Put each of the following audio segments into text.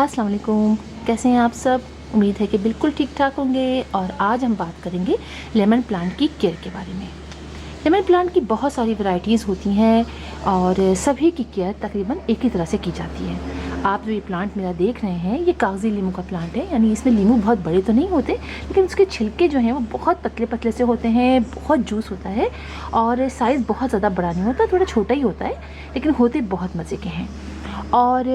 अस्सलाम वालेकुम, कैसे हैं आप सब। उम्मीद है कि बिल्कुल ठीक ठाक होंगे। और आज हम बात करेंगे लेमन प्लांट की केयर के बारे में। लेमन प्लांट की बहुत सारी वैरायटीज़ होती हैं और सभी की केयर तकरीबन एक ही तरह से की जाती है। आप जो ये प्लांट मेरा देख रहे हैं, ये कागज़ी नींबू का प्लांट है, यानी इसमें नींबू बहुत बड़े तो नहीं होते, लेकिन उसके छिलके जो हैं वो बहुत पतले पतले से होते हैं, बहुत जूस होता है और साइज़ बहुत ज़्यादा बड़ा नहीं होता, थोड़ा छोटा ही होता है, लेकिन होते बहुत मज़े के हैं। और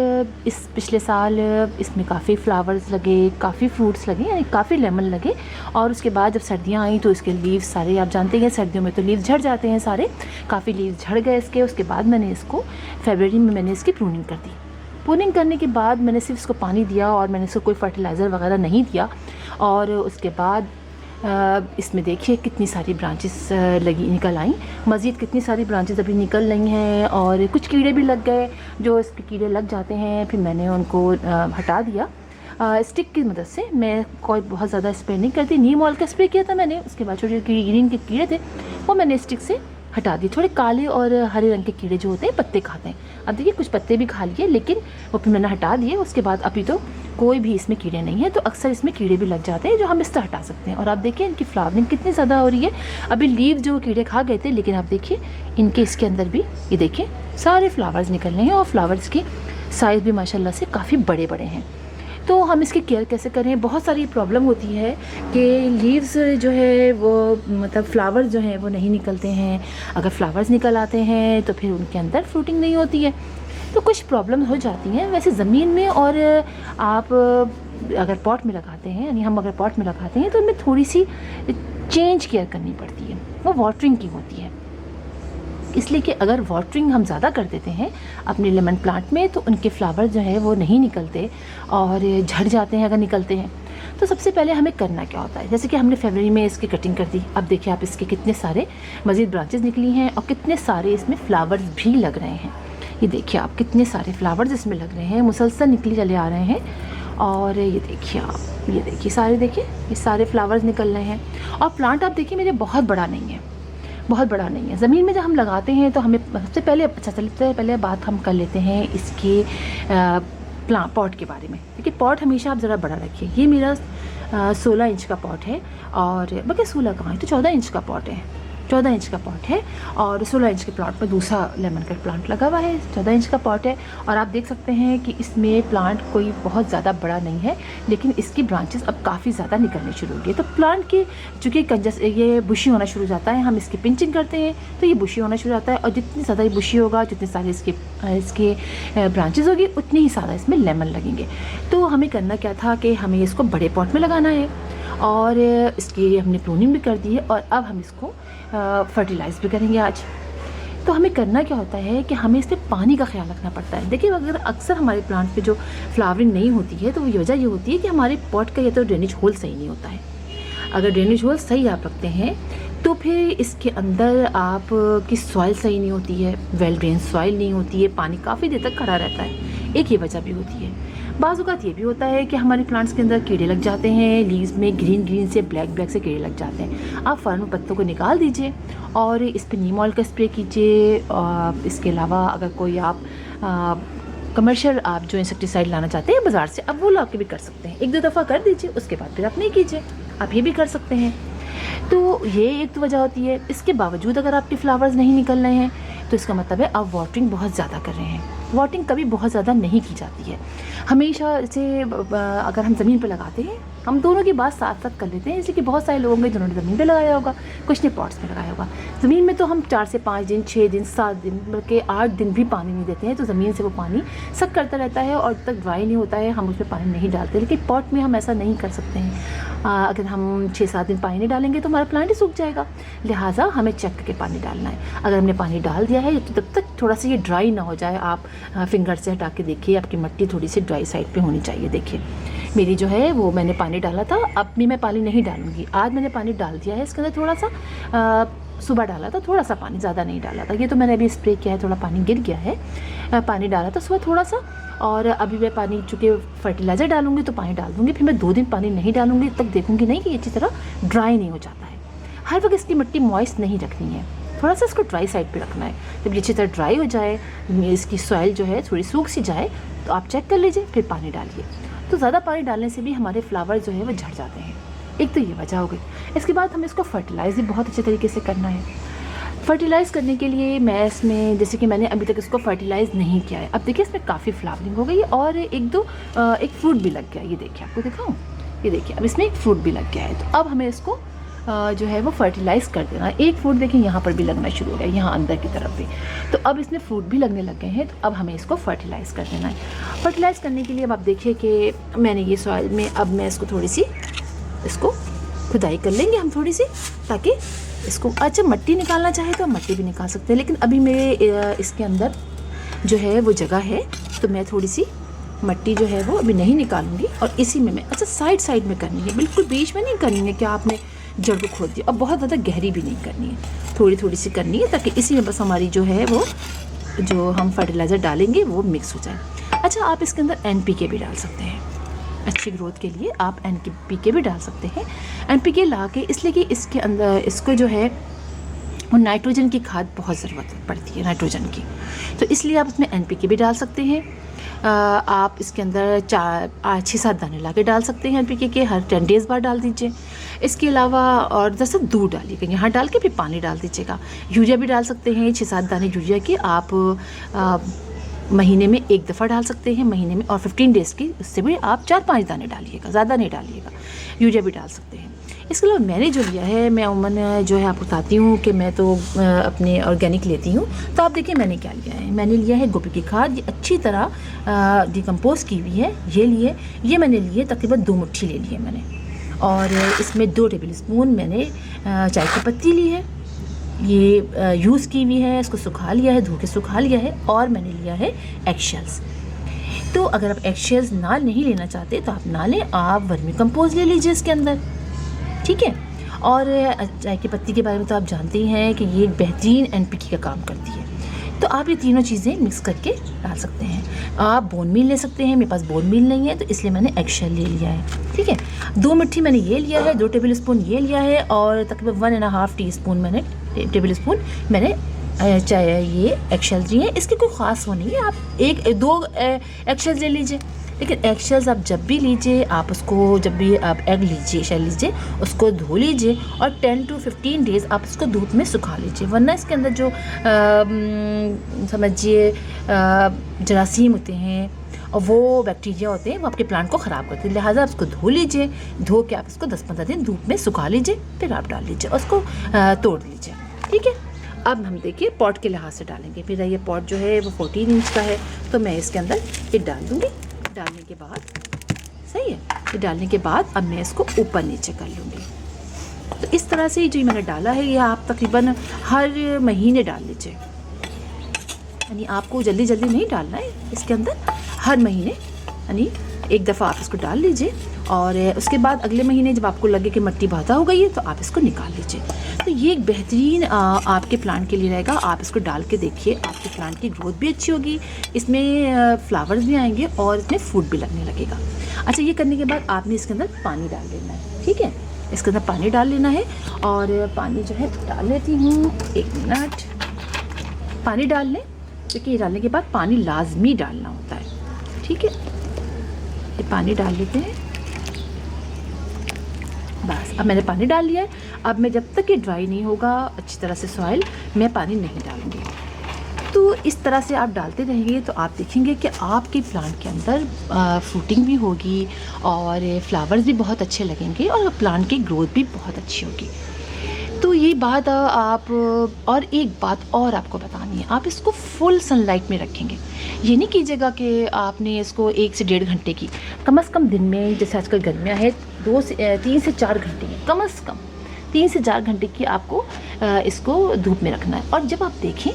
इस पिछले साल इसमें काफ़ी फ्लावर्स लगे, काफ़ी फ्रूट्स लगे, यानी काफ़ी लेमन लगे। और उसके बाद जब सर्दियाँ आई तो इसके लीव्स सारे, आप जानते हैं सर्दियों में तो लीव्स झड़ जाते हैं सारे, काफ़ी लीव्स झड़ गए इसके। उसके बाद मैंने इसको फरवरी में मैंने इसकी प्रूनिंग कर दी। प्रूनिंग करने के बाद मैंने सिर्फ इसको पानी दिया और मैंने इसको कोई फर्टिलाइज़र वगैरह नहीं दिया। और उसके बाद इसमें देखिए कितनी सारी ब्रांचेस निकल आई, मज़ीद कितनी सारी ब्रांचेस अभी निकल रही हैं। और कुछ कीड़े भी लग गए, जो इसके कीड़े लग जाते हैं फिर मैंने उनको हटा दिया स्टिक की मदद से। मैं कोई बहुत ज़्यादा स्प्रे नहीं करती, नीम ऑयल का स्प्रे किया था मैंने। उसके बाद छोटे छोटे ग्रीन के कीड़े थे वो मैंने स्टिक से हटा दिए। थोड़े काले और हरे रंग के कीड़े जो होते हैं पत्ते खाते हैं, अब देखिए कुछ पत्ते भी खा लिए, लेकिन वो फिर मैंने हटा दिए। उसके बाद अभी तो कोई भी इसमें कीड़े नहीं है, तो अक्सर इसमें कीड़े भी लग जाते हैं जो हम इससे हटा सकते हैं। और आप देखिए इनकी फ्लावरिंग कितनी ज़्यादा हो रही है। अभी लीव जो कीड़े खा गए थे, लेकिन आप देखिए इनके इसके अंदर भी ये देखिए सारे फ्लावर्स निकल रहे हैं और फ्लावर्स की साइज़ भी माशाल्लाह से काफ़ी बड़े बड़े हैं। तो हम इसकी केयर कैसे करें। बहुत सारी प्रॉब्लम होती है कि लीव्स जो है वो मतलब फ्लावर्स जो हैं वो नहीं निकलते हैं। अगर फ्लावर्स निकल आते हैं तो फिर उनके अंदर फ्रूटिंग नहीं होती है, तो कुछ प्रॉब्लम हो जाती हैं वैसे ज़मीन में। और आप अगर पॉट में लगाते हैं, यानी हम अगर पॉट में लगाते हैं तो इनमें थोड़ी सी चेंज केयर करनी पड़ती है, वो वाटरिंग की होती है। इसलिए कि अगर वाटरिंग हम ज़्यादा कर देते हैं अपने लेमन प्लांट में तो उनके फ्लावर जो है वो नहीं निकलते और झड़ जाते हैं अगर निकलते हैं। तो सबसे पहले हमें करना क्या होता है, जैसे कि हमने फरवरी में इसकी कटिंग कर दी। अब देखिए आप इसके कितने सारे मज़ीद ब्रांचेस निकली हैं और कितने सारे इसमें फ्लावर्स भी लग रहे हैं। ये देखिए आप कितने सारे फ्लावर्स इसमें लग रहे हैं, मुसलसल निकले चले आ रहे हैं। और ये देखिए आप, ये देखिए सारे, देखिए ये सारे फ्लावर्स निकल रहे हैं। और प्लांट आप देखिए मेरे बहुत बड़ा नहीं है, बहुत बड़ा नहीं है। ज़मीन में जब हम लगाते हैं तो हमें सबसे पहले पहले बात हम कर लेते हैं इसके पॉट के बारे में। देखिए पॉट हमेशा आप ज़रा बड़ा रखिए। ये मेरा 16 इंच का पॉट है, और बल्कि 16 कहाँ है, तो 14 इंच का पॉट है। 14 इंच का पॉट है और 16 इंच के प्लॉट पर दूसरा लेमन का प्लांट लगा हुआ है। 14 इंच का पॉट है और आप देख सकते हैं कि इसमें प्लांट कोई बहुत ज़्यादा बड़ा नहीं है, लेकिन इसकी ब्रांचेस अब काफ़ी ज़्यादा निकलनी शुरू हो गई। तो प्लांट की चूँकि ये बुशी होना शुरू हो जाता है, हम इसकी पिंचिंग करते हैं तो ये बुशी होना शुरू हो जाता है। और जितनी ज़्यादा ये बुशी होगा, जितने सारे इसके ब्रांचेस होगी, उतनी ही ज़्यादा इसमें लेमन लगेंगे। तो हमें करना क्या था कि हमें इसको बड़े पॉट में लगाना है और इसकी हमने प्रूनिंग भी कर दी है और अब हम इसको फर्टिलाइज़ भी करेंगे आज। तो हमें करना क्या होता है कि हमें इसमें पानी का ख्याल रखना पड़ता है। देखिए अगर अक्सर हमारे प्लांट पे जो फ्लावरिंग नहीं होती है तो वजह ये होती है कि हमारे पॉट का या तो ड्रेनेज होल सही नहीं होता है। अगर ड्रेनेज होल सही आप रखते हैं तो फिर इसके अंदर आप की सॉइल सही नहीं होती है, वेल ड्रेन सॉइल नहीं होती है, पानी काफ़ी देर तक खड़ा रहता है। एक ये वजह भी होती है। बाज़ औक़ात ये भी होता है कि हमारे प्लांट्स के अंदर कीड़े लग जाते हैं, लीव्स में ग्रीन से ब्लैक से कीड़े लग जाते हैं। आप फ़ौरन पत्तों को निकाल दीजिए और इस पर नीम ऑयल का स्प्रे कीजिए। इसके अलावा अगर कोई आप कमर्शियल आप जो इंसेक्टिसाइड लाना चाहते हैं बाज़ार से, अब वो ला के भी कर सकते हैं। 1-2 दफ़ा कर दीजिए, उसके बाद फिर आप नहीं कीजिए, आप ये भी कर सकते हैं। तो ये एक तो वजह होती है। इसके बावजूद अगर आपके फ्लावर्स नहीं निकल रहे हैं तो इसका मतलब है आप वाटरिंग बहुत ज़्यादा कर रहे हैं। वाटरिंग कभी बहुत ज़्यादा नहीं की जाती है। हमेशा से अगर हम ज़मीन पर लगाते हैं, हम दोनों की बात साथ साथ कर लेते हैं, इसलिए कि बहुत सारे लोगों ने जिन्होंने ज़मीन पे लगाया होगा, कुछ ने पॉट्स में लगाया होगा। ज़मीन में तो हम 4 से 5 दिन, 6 दिन, 7 दिन, बल्कि 8 दिन भी पानी नहीं देते हैं, तो ज़मीन से वो पानी सक करता रहता है और जब तक ड्राई नहीं होता है हम उसमें पानी नहीं डालते। लेकिन पॉट में हम ऐसा नहीं कर सकते हैं। अगर हम 6-7 दिन पानी नहीं डालेंगे तो हमारा प्लांट ही सूख जाएगा। लिहाजा हमें चेक करके पानी डालना है। अगर हमने पानी डाल दिया है तो तब तक थोड़ा सा ये ड्राई ना हो जाए, आप फिंगर से हटा के देखिए, आपकी मिट्टी थोड़ी सी ड्राई साइड पे होनी चाहिए। देखिए मेरी जो है वो मैंने पानी डाला था, अब भी मैं पानी नहीं डालूँगी। आज मैंने पानी डाल दिया है इसके अंदर थोड़ा सा, सुबह डाला था थोड़ा सा पानी, ज़्यादा नहीं डाला था। ये तो मैंने अभी स्प्रे किया है, थोड़ा पानी गिर गया है। पानी डाला था सुबह थोड़ा सा, और अभी मैं पानी चूँकि फर्टिलाइज़र डालूँगी तो पानी डाल दूँगी। फिर मैं 2 दिन पानी नहीं डालूँगी, तब देखूँगी नहीं कि ये अच्छी तरह ड्राई नहीं हो जाता है। हर वक्त इसकी मिट्टी मॉइस्ट नहीं रखनी है, थोड़ा सा इसको ड्राई साइड पे रखना है। जब ये अच्छी तरह ड्राई हो जाए, इसकी सॉइल जो है थोड़ी सूख सी जाए, तो आप चेक कर लीजिए, फिर पानी डालिए। तो ज़्यादा पानी डालने से भी हमारे फ्लावर जो है वो झड़ जाते हैं। एक तो ये वजह हो गई। इसके बाद हमें इसको फर्टिलाइज़ भी बहुत अच्छे तरीके से करना है। फर्टिलाइज़ करने के लिए मैं इसमें, जैसे कि मैंने अभी तक इसको फर्टिलाइज़ नहीं किया है, अब देखिए इसमें काफ़ी फ्लावरिंग हो गई है और एक फ्रूट भी लग गया। ये देखिए, आपको दिखाऊँ, ये देखिए अब इसमें एक फ्रूट भी लग गया है। तो अब हमें इसको जो है वो फर्टिलाइज़ कर देना है। एक फ्रूट देखिए यहाँ पर भी लगना शुरू हो गया, यहाँ अंदर की तरफ भी। तो अब इसमें फ्रूट भी लगने लग गए हैं, तो अब हमें इसको फर्टिलाइज़ कर देना है। फर्टिलाइज़ करने के लिए अब आप देखिए कि मैंने ये सॉइल में, अब मैं इसको थोड़ी सी, इसको खुदाई कर लेंगे हम थोड़ी सी, ताकि इसको, अच्छा मट्टी निकालना चाहे तो मट्टी भी निकाल सकते हैं, लेकिन अभी मेरे इसके अंदर जो है वो जगह है, तो मैं थोड़ी सी मट्टी जो है वो अभी नहीं निकालूंगी। और इसी में मैं, अच्छा साइड में करनी है, बिल्कुल बीच में नहीं करनी है कि आपने जड़ को खोद दिया। अब बहुत ज़्यादा गहरी भी नहीं करनी है, थोड़ी सी करनी है, ताकि इसी में बस हमारी जो है वो, जो हम फर्टिलाइज़र डालेंगे वो मिक्स हो जाए। अच्छा, आप इसके अंदर NPK भी डाल सकते हैं, अच्छी ग्रोथ के लिए आप NPK भी डाल सकते हैं। NPK ला के, इसलिए कि इसके अंदर इसको जो है वो नाइट्रोजन की खाद बहुत ज़रूरत पड़ती है, नाइट्रोजन की, तो इसलिए आप इसमें NPK भी डाल सकते हैं। आप इसके अंदर 6-7 दाने ला के डाल सकते हैं NPK के, हर 10 डेज़ बाद डाल दीजिए। इसके अलावा और जैसे दूध डालिएगा, यहाँ डाल के फिर पानी डाल दीजिएगा। यूरिया भी डाल सकते हैं, 6-7 दाने यूरिया की आप महीने में एक दफ़ा डाल सकते हैं, महीने में, और 15 डेज़ की, उससे भी आप 4-5 दाने डालिएगा, ज़्यादा नहीं डालिएगा। यूरिया भी डाल सकते हैं। इसके अलावा मैंने जो लिया है, मैं उमन जो है आपको बताती हूँ कि मैं तो अपने ऑर्गेनिक लेती हूँ। तो आप देखिए मैंने क्या लिया है, मैंने लिया है गोभी की खाद, ये अच्छी तरह डिकम्पोज की हुई है, ये मैंने लिए तकरीबन 2 मुट्ठी ले ली है मैंने। और इसमें 2 टेबल स्पून मैंने चाय की पत्ती ली है, ये यूज़ की हुई है, इसको सुखा लिया है, धो के सुखा लिया है। और मैंने लिया है एगशेल्स। तो अगर आप एगशेल्स ना नहीं लेना चाहते तो आप ना लें, आप वर्मी कंपोस्ट ले लीजिए इसके अंदर, ठीक है। और चाय की पत्ती के बारे में तो आप जानते ही हैं कि ये बेहतरीन NPK का काम करती है। तो आप ये तीनों चीज़ें मिक्स करके डाल सकते हैं। आप बोन मील ले सकते हैं, मेरे पास बोन मील नहीं है तो इसलिए मैंने एगशेल ले लिया है, ठीक है। 2 मुट्ठी मैंने ये लिया है, 2 टेबल स्पून ये लिया है, और तकरीबन 1.5 टीस्पून टेबल स्पून मैंने चाहे ये एगशेल्स लिए हैं। इसकी कोई ख़ास वो नहीं है, आप 1-2 एगशेल्स ले लीजिए। लेकिन एगशेल्स आप जब भी लीजिए, आप उसको, जब भी आप एग लीजिए, शेल लीजिए, उसको धो लीजिए और 10 to 15 डेज़ आप इसको धूप में सुखा लीजिए, वरना इसके अंदर जो समझिए जरासीम होते हैं और वो बैक्टीरिया होते हैं, वो आपके प्लांट को ख़राब करते हैं। लिहाजा आप इसको धो लीजिए, धो के आप इसको 10-15 दिन धूप में सुखा लीजिए, फिर आप डाल लीजिए, उसको तोड़ लीजिए, ठीक है। अब हम देखिए पॉट के लिहाज से डालेंगे। मेरा ये पॉट जो है वो 14 इंच का है, तो मैं इसके अंदर ये डाल दूँगी। डालने के बाद, सही है, ये डालने के बाद अब मैं इसको ऊपर नीचे कर लूँगी। तो इस तरह से जो मैंने डाला है, ये आप तकरीबन हर महीने डाल लीजिए, यानी आपको जल्दी नहीं डालना है इसके अंदर, हर महीने यानी एक दफ़ा आप इसको डाल लीजिए। और उसके बाद अगले महीने जब आपको लगे कि मिट्टी भाता हो गई है तो आप इसको निकाल लीजिए। तो ये एक बेहतरीन आपके प्लांट के लिए रहेगा। आप इसको डाल के देखिए, आपके प्लांट की ग्रोथ भी अच्छी होगी, इसमें फ्लावर्स भी आएंगे और इसमें फूड भी लगने लगेगा। अच्छा, ये करने के बाद आपने इसके अंदर पानी डाल लेना है, ठीक है, इसके अंदर पानी डाल लेना है। और पानी जो है डाल लेती हूँ, 1 मिनट पानी डाल लें, क्योंकि ये डालने के बाद पानी लाजमी डालना होता है, ठीक है। ये पानी डाल लेते हैं, बस अब मैंने पानी डाल लिया है। अब मैं जब तक ये ड्राई नहीं होगा अच्छी तरह से सॉइल, मैं पानी नहीं डालूंगी। तो इस तरह से आप डालते रहेंगे तो आप देखेंगे कि आपके प्लांट के अंदर फ्रूटिंग भी होगी और फ्लावर्स भी बहुत अच्छे लगेंगे और प्लांट की ग्रोथ भी बहुत अच्छी होगी। तो ये बात आप, और एक बात और आपको बतानी है, आप इसको फुल सनलाइट में रखेंगे। ये नहीं कीजिएगा कि आपने इसको 1 से 1.5 घंटे की, कम से कम दिन में, जैसे आजकल गर्मियाँ है, 3 से 4 घंटे की, कम से कम 3 से 4 घंटे की आपको इसको धूप में रखना है। और जब आप देखें,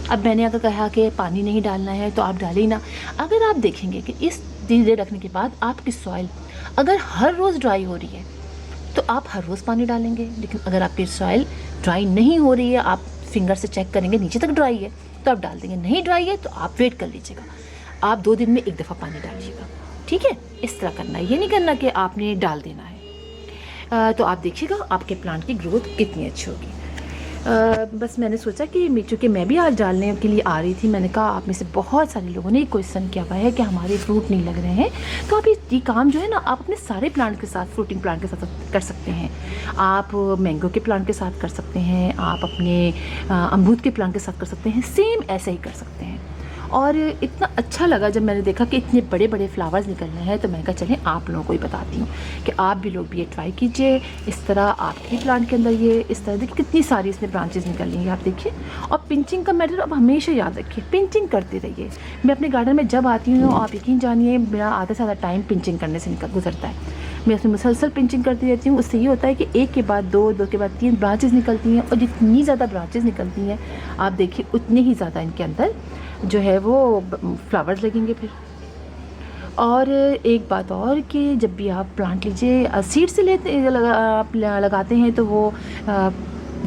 अब मैंने अगर कहा कि पानी नहीं डालना है तो आप डालें ही ना। अगर आप देखेंगे कि इस धीरे रखने के बाद आपकी सॉइल अगर हर रोज़ ड्राई हो रही है तो आप हर रोज़ पानी डालेंगे। लेकिन अगर आपकी सॉइल ड्राई नहीं हो रही है, आप फिंगर से चेक करेंगे नीचे तक ड्राई है तो आप डाल देंगे, नहीं ड्राई है तो आप वेट कर लीजिएगा, आप 2 दिन में एक दफ़ा पानी डालिएगा, ठीक है। इस तरह करना है, ये नहीं करना कि आपने डाल देना है। तो आप देखिएगा आपके प्लांट की ग्रोथ कितनी अच्छी होगी। बस मैंने सोचा कि चूँकि मैं भी आज डालने के लिए आ रही थी, मैंने कहा आप में से बहुत सारे लोगों ने क्वेश्चन किया हुआ है कि हमारे फ्रूट नहीं लग रहे हैं, तो आप ये काम जो है ना आप अपने सारे प्लांट के साथ, फ्रूटिंग प्लांट के साथ कर सकते हैं। आप मैंगो के प्लांट के साथ कर सकते हैं, आप अपने अमरूद के प्लांट के साथ कर सकते हैं, सेम ऐसे ही कर सकते हैं। और इतना अच्छा लगा जब मैंने देखा कि इतने बड़े बड़े फ्लावर्स निकल रहे हैं, तो मैंने कहा चलें आप लोगों को ही बताती हूँ कि आप भी लोग भी ये ट्राई कीजिए। इस तरह आपके प्लांट के अंदर ये इस तरह देखिए कितनी सारी इसमें ब्रांचेस निकल रही हैं, आप देखिए। और पिंचिंग का मैटर अब हमेशा याद रखिए, पिंचिंग करते रहिए। मैं अपने गार्डन में जब आती हूँ, आप यकीन जानिए मेरा आधा से ज़्यादा टाइम पिंचिंग करने से गुजरता है। मैं उसमें मुसलसल पिंचिंग करती रहती हूँ। उससे ये होता है कि एक के बाद दो, दो के बाद तीन ब्रांचेस निकलती हैं, और जितनी ज़्यादा ब्रांचेस निकलती हैं आप देखिए उतने ही ज़्यादा इनके अंदर जो है वो फ्लावर्स लगेंगे फिर। और एक बात और कि जब भी आप प्लांट लीजिए, सीड से आप लगाते हैं तो वो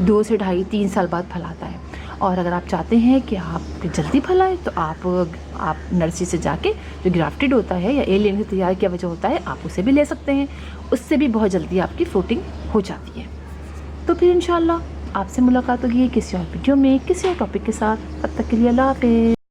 2 से ढाई 3 साल बाद फल आता है। और अगर आप चाहते हैं कि आप जल्दी फल आए तो आप नर्सरी से जाके जो ग्राफ्टेड होता है या एलियन से तैयार किया हुआ होता है, आप उसे भी ले सकते हैं। उससे भी बहुत जल्दी आपकी फ्रूटिंग हो जाती है। तो फिर इंशाल्लाह आपसे मुलाकात होगी किसी और वीडियो में किसी और टॉपिक के साथ। तब तक के लिए अल्लाह हाफ़िज़।